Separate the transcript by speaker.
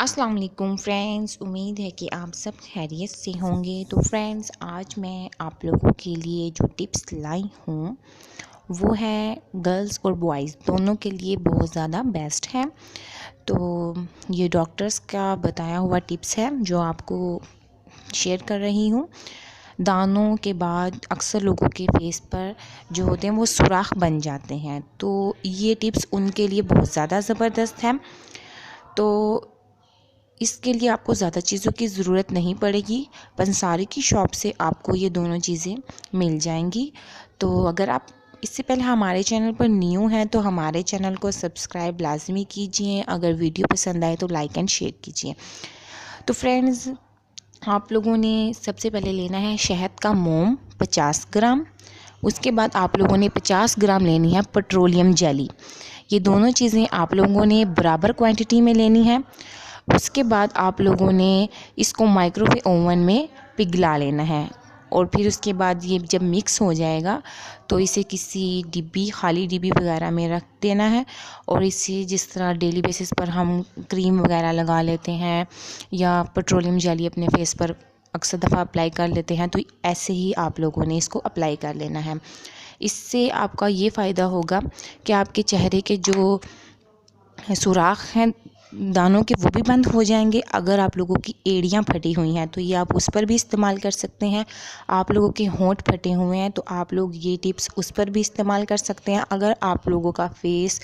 Speaker 1: अस्सलाम वालेकुम फ्रेंड्स, उम्मीद है कि आप सब खैरियत से होंगे। तो फ्रेंड्स, आज मैं आप लोगों के लिए जो टिप्स लाई हूँ वो है गर्ल्स और बॉयज़ दोनों के लिए बहुत ज़्यादा बेस्ट है। तो ये डॉक्टर्स का बताया हुआ टिप्स है जो आपको शेयर कर रही हूँ। दानों के बाद अक्सर लोगों के फेस पर जो होते हैं वो सुराख बन जाते हैं, तो ये टिप्स उनके लिए बहुत ज़्यादा ज़बरदस्त है। तो इसके लिए आपको ज़्यादा चीज़ों की ज़रूरत नहीं पड़ेगी। पंसारी की शॉप से आपको ये दोनों चीज़ें मिल जाएंगी। तो अगर आप इससे पहले हमारे चैनल पर न्यू हैं तो हमारे चैनल को सब्सक्राइब लाजमी कीजिए। अगर वीडियो पसंद आए तो लाइक एंड शेयर कीजिए। तो फ्रेंड्स, आप लोगों ने सबसे पहले लेना है शहद का मोम 50 ग्राम। उसके बाद आप लोगों ने 50 ग्राम लेनी है पेट्रोलियम जेली। ये दोनों चीज़ें आप लोगों ने बराबर क्वांटिटी में लेनी है। उसके बाद आप लोगों ने इसको माइक्रोवेव ओवन में पिघला लेना है और फिर उसके बाद ये जब मिक्स हो जाएगा तो इसे किसी डिब्बी खाली डिब्बी वगैरह में रख देना है। और इसे जिस तरह डेली बेसिस पर हम क्रीम वगैरह लगा लेते हैं या पेट्रोलियम जेली अपने फेस पर अक्सर दफ़ा अप्लाई कर लेते हैं, तो ऐसे ही आप लोगों ने इसको अप्लाई कर लेना है। इससे आपका ये फ़ायदा होगा कि आपके चेहरे के जो सुराख हैं दानों के वो भी बंद हो जाएंगे। अगर आप लोगों की एड़ियाँ फटी हुई हैं तो ये आप उस पर भी इस्तेमाल कर सकते हैं। आप लोगों के होंठ फटे हुए हैं तो आप लोग ये टिप्स उस पर भी इस्तेमाल कर सकते हैं। अगर आप लोगों का फेस